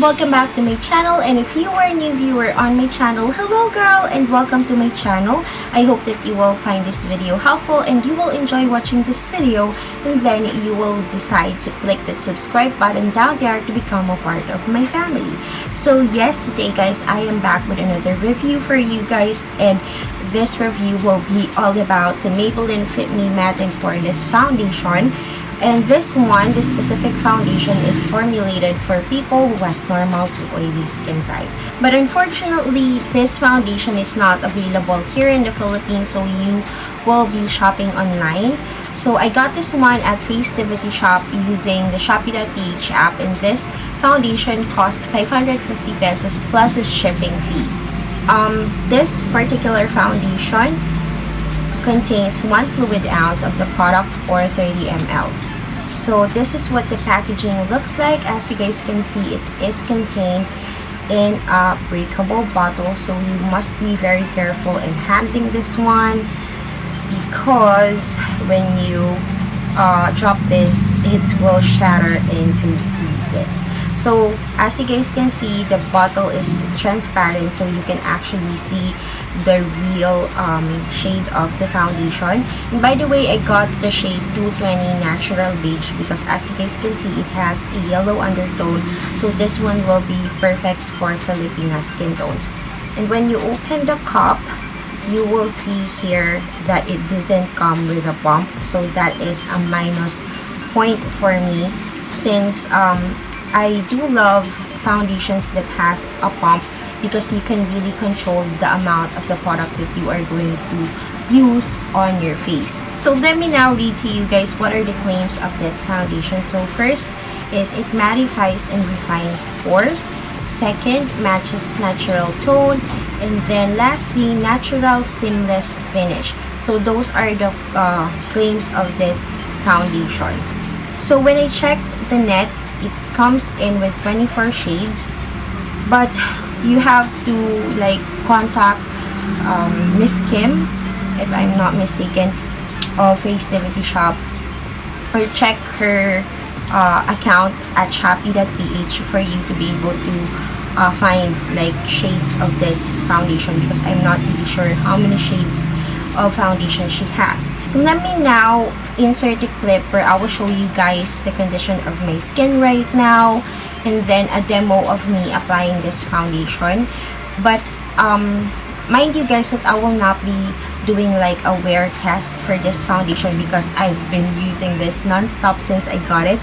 welcome back to my channel, and if you are a new viewer on my channel, hello girl and welcome to my channel. I hope that you will find this video helpful and you will enjoy watching this video, and then you will decide to click that subscribe button down there to become a part of my family. So yes, today guys, I am back with another review for you guys, and this review will be all about the Maybelline Matte and Poreless foundation. And this specific foundation is formulated for people who has normal to oily skin type. But unfortunately, this foundation is not available here in the Philippines, so you will be shopping online. So I got this one at Festivity Shop using the Shopee.ph app, and this foundation cost 550 pesos plus a shipping fee. This particular foundation contains 1 fluid ounce of the product or 30 ml. So this is what the packaging looks like. As you guys can see, it is contained in a breakable bottle, so you must be very careful in handling this one, because when you drop this, it will shatter into pieces. So as you guys can see, the bottle is transparent, so you can actually see the real shade of the foundation. And by the way, I got the shade 220 Natural Beige because as you guys can see, it has a yellow undertone, so this one will be perfect for Filipina skin tones. And when you open the cup, you will see here that it doesn't come with a pump, so that is a minus point for me, since I do love foundations that has a pump, because you can really control the amount of the product that you are going to use on your face. So let me now read to you guys what are the claims of this foundation. So first is it mattifies and refines pores. Second, matches natural tone. And then lastly, natural seamless finish. So those are the claims of this foundation. So when I checked the net, it comes in with 24 shades, but you have to like contact Miss Kim, if I'm not mistaken, of Festivity Shop, or check her account at Shopee.ph for you to be able to find like shades of this foundation, because I'm not really sure how many shades of foundation she has. So let me now insert a clip where I will show you guys the condition of my skin right now, and then a demo of me applying this foundation. But mind you guys that I will not be doing like a wear test for this foundation, because I've been using this non-stop since I got it.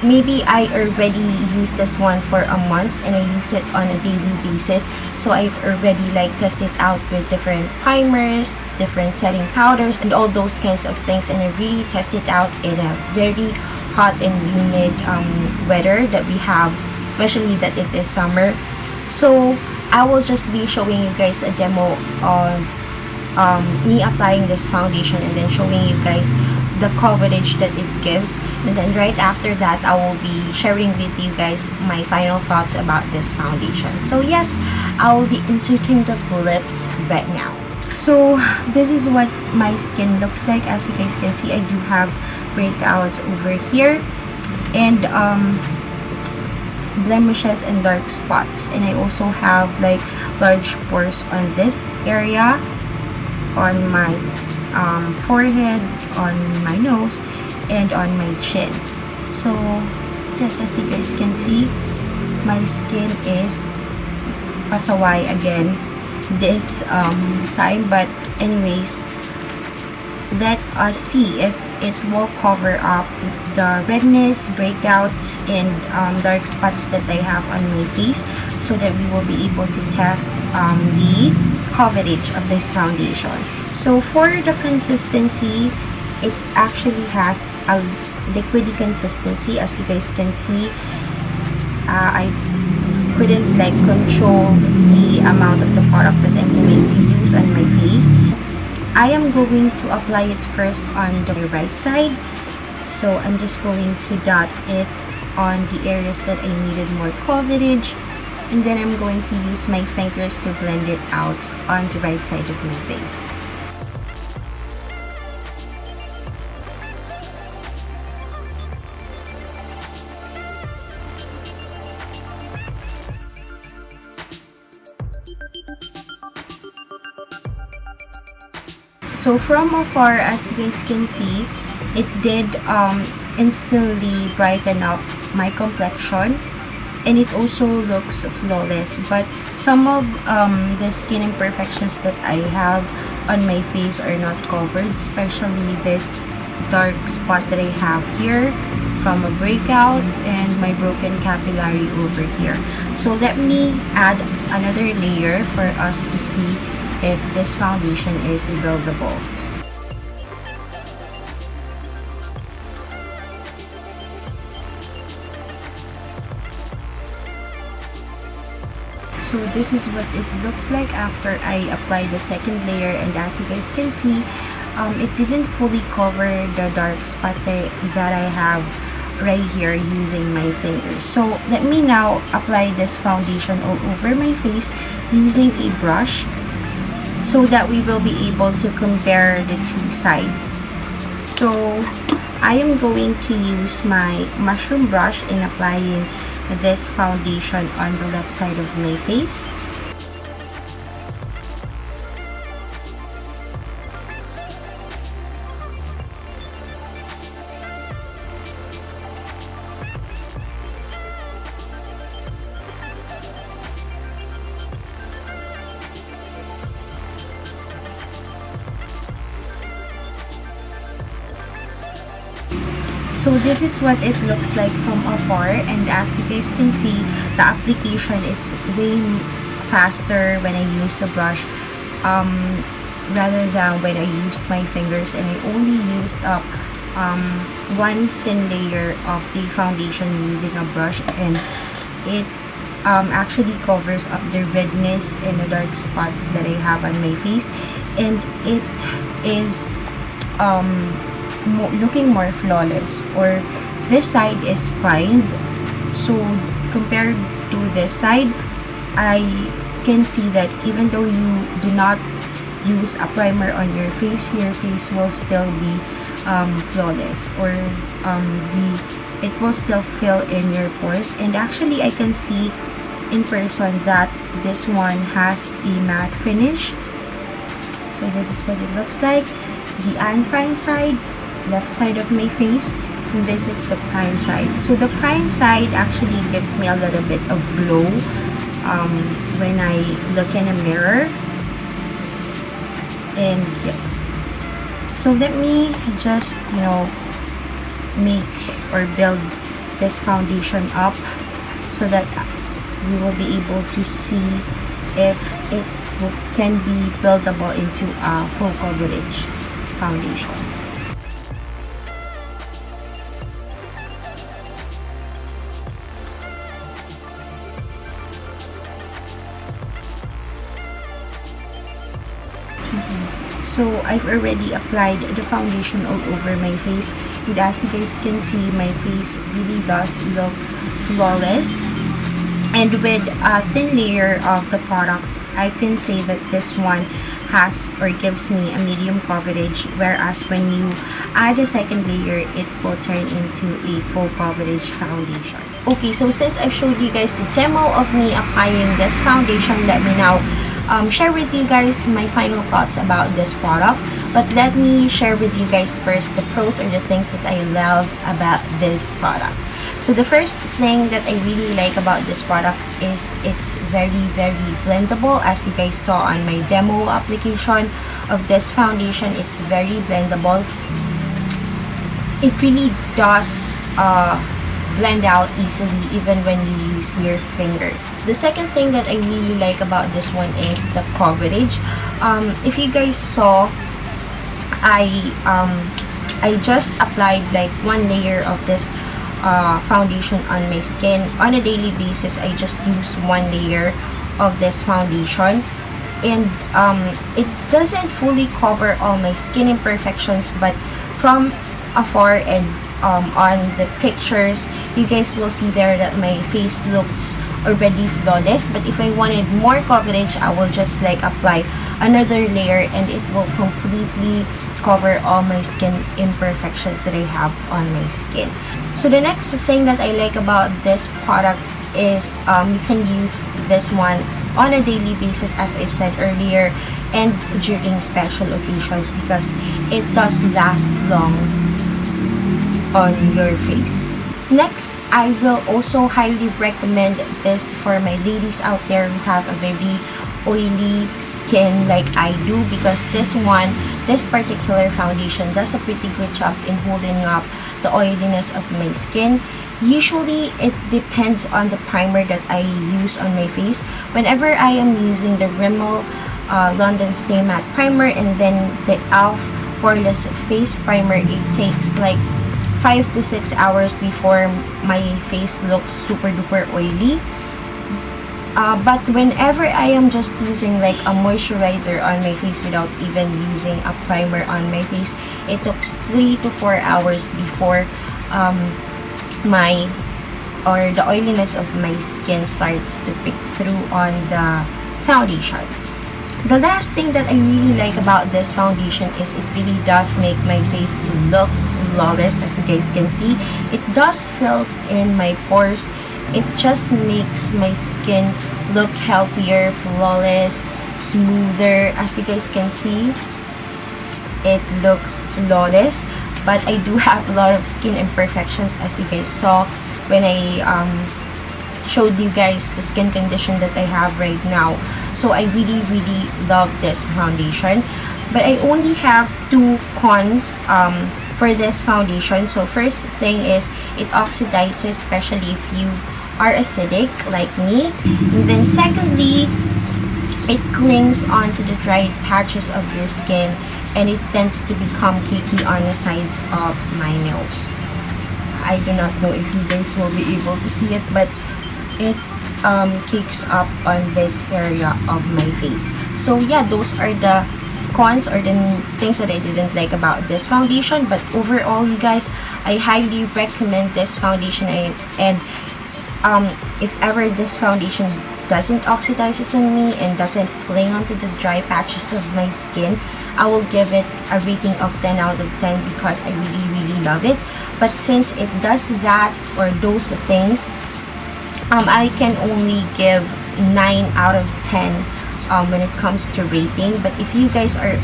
Maybe I already used this one for a month, and I use it on a daily basis, so I've already like tested out with different primers, different setting powders, and all those kinds of things, and I really tested out in a very hot and humid weather that we have, especially that it is summer. So I will just be showing you guys a demo of me applying this foundation, and then showing you guys the coverage that it gives, and then right after that I will be sharing with you guys my final thoughts about this foundation. So yes, I will be inserting the clips right now. So this is what my skin looks like. As you guys can see, I do have breakouts over here, and blemishes and dark spots, and I also have like large pores on this area, on my forehead, on my nose, and on my chin. So just as you guys can see, my skin is pasaway again this time, but anyways, let us see if it will cover up the redness, breakouts, and dark spots that I have on my face, so that we will be able to test the coverage of this foundation. So for the consistency, it actually has a liquidy consistency. As you guys can see, I couldn't like control the amount of the product that I'm going to use on my face. I am going to apply it first on the right side, so I'm just going to dot it on the areas that I needed more coverage, and then I'm going to use my fingers to blend it out on the right side of my face. So from afar, as you guys can see, it did instantly brighten up my complexion, and it also looks flawless. But some of the skin imperfections that I have on my face are not covered, especially this dark spot that I have here from a breakout and my broken capillary over here. So let me add another layer for us to see if this foundation is buildable. So this is what it looks like after I apply the second layer, and as you guys can see, it didn't fully cover the dark spot that I have right here using my fingers. So let me now apply this foundation all over my face using a brush so that we will be able to compare the two sides. So I am going to use my mushroom brush in applying this foundation on the left side of my face. So this is what it looks like from afar, and as you guys can see, the application is way faster when I use the brush rather than when I used my fingers, and I only used up one thin layer of the foundation using a brush, and it actually covers up the redness and the dark spots that I have on my face, and it is looking more flawless. Or this side is primed, so compared to this side, I can see that even though you do not use a primer on your face will still be flawless, or it will still fill in your pores. And actually I can see in person that this one has a matte finish. So this is what it looks like, the unprimed side, left side of my face, and this is the prime side. So the prime side actually gives me a little bit of glow when I look in a mirror. And yes, so let me just make or build this foundation up so that we will be able to see if it can be buildable into a full coverage foundation. So I've already applied the foundation all over my face, and as you guys can see, my face really does look flawless. And with a thin layer of the product, I can say that this one has or gives me a medium coverage, whereas when you add a second layer, it will turn into a full coverage foundation. Okay, so since I've showed you guys the demo of me applying this foundation, let me now share with you guys my final thoughts about this product. But let me share with you guys first the pros or the things that I love about this product. So the first thing that I really like about this product is it's very blendable. As you guys saw on my demo application of this foundation, it's very blendable. It really does blend out easily even when you use your fingers. The second thing that I really like about this one is the coverage. If you guys saw, I just applied like one layer of this foundation on my skin. On a daily basis, I just use one layer of this foundation, and it doesn't fully cover all my skin imperfections, but from afar and on the pictures, you guys will see there that my face looks already flawless. But if I wanted more coverage, I will just like apply another layer, and it will completely cover all my skin imperfections that I have on my skin. So the next thing that I like about this product is you can use this one on a daily basis. As I've said earlier, and during special occasions because it does last long on your face. Next, I will also highly recommend this for my ladies out there who have a very oily skin like I do, because this particular foundation does a pretty good job in holding up the oiliness of my skin. Usually, it depends on the primer that I use on my face. Whenever I am using the Rimmel London Stay Matte Primer and then the Indepth Poreless Face Primer, it takes like 5 to 6 hours before my face looks super duper oily. But whenever I am just using like a moisturizer on my face without even using a primer on my face, it took 3 to 4 hours before the oiliness of my skin starts to pick through on the foundation. The last thing that I really like about this foundation is it really does make my face look flawless. As you guys can see, it does fills in my pores. It just makes my skin look healthier, flawless, smoother. As you guys can see, it looks flawless. But I do have a lot of skin imperfections, as you guys saw when I showed you guys the skin condition that I have right now. So I really love this foundation. But I only have 2 cons for this foundation. So first thing is it oxidizes, especially if you are acidic like me. And then secondly, it clings onto the dried patches of your skin and it tends to become cakey on the sides of my nose. I do not know if you guys will be able to see it, but it cakes up on this area of my face. So yeah, those are the cons or the things that I didn't like about this foundation. But overall, you guys, I highly recommend this foundation. And if ever this foundation doesn't oxidizes on me and doesn't cling onto the dry patches of my skin, I will give it a rating of 10 out of 10 because I really love it. But since it does that or those things, I can only give 9 out of 10 when it comes to rating. But if you guys are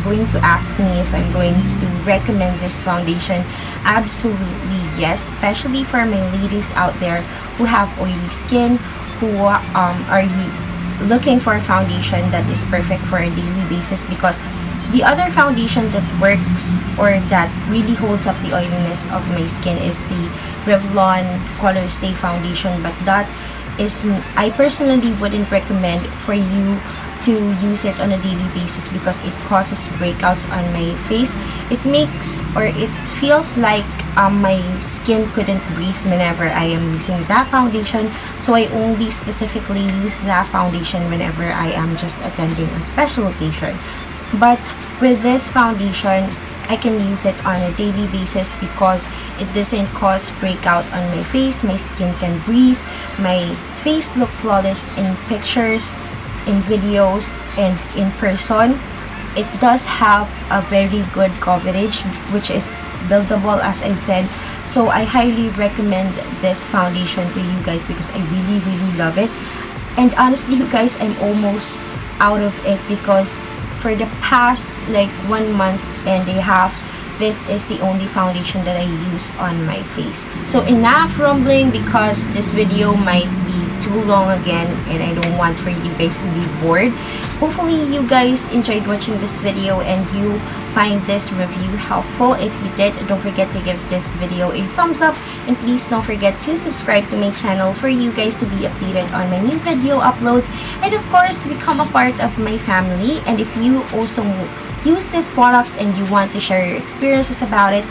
going to ask me if I'm going to recommend this foundation, absolutely yes, especially for my ladies out there who have oily skin, who are looking for a foundation that is perfect for a daily basis. Because the other foundation that works or that really holds up the oiliness of my skin is the Revlon Color Stay Foundation, but that is, I personally wouldn't recommend for you to use it on a daily basis because it causes breakouts on my face. It makes or it feels like my skin couldn't breathe whenever I am using that foundation. So I only specifically use that foundation whenever I am just attending a special occasion. But with this foundation, I can use it on a daily basis because it doesn't cause breakout on my face. My skin can breathe. My face look flawless in pictures, in videos, and in person. It does have a very good coverage, which is buildable, as I've said. So I highly recommend this foundation to you guys because I really love it. And honestly, you guys, I'm almost out of it because for the past like 1 month and a half, this is the only foundation that I use on my face. So enough rumbling because this video might be too long again and I don't want for you guys to be bored. Hopefully you guys enjoyed watching this video and you find this review helpful. If you did, don't forget to give this video a thumbs up and please don't forget to subscribe to my channel for you guys to be updated on my new video uploads and of course become a part of my family. And if you also use this product and you want to share your experiences about it,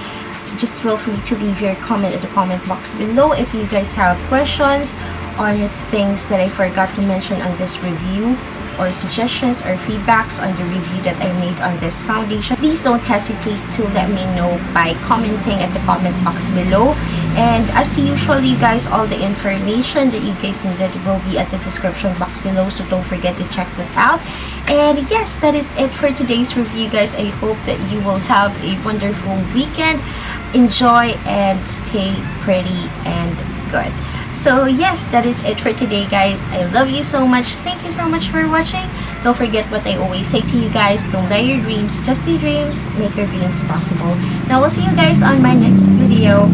just feel free to leave your comment in the comment box below. If you guys have questions or things that I forgot to mention on this review or suggestions or feedbacks on the review that I made on this foundation, please don't hesitate to let me know by commenting at the comment box below. And as usual, you guys, all the information that you guys needed will be at the description box below, so don't forget to check that out. And yes, that is it for today's review, guys. I hope that you will have a wonderful weekend. Enjoy and stay pretty and good. So yes, that is it for today, guys. I love you so much. Thank you so much for watching. Don't forget what I always say to you guys. Don't die your dreams. Just be dreams. Make your dreams possible. Now, we'll see you guys on my next video.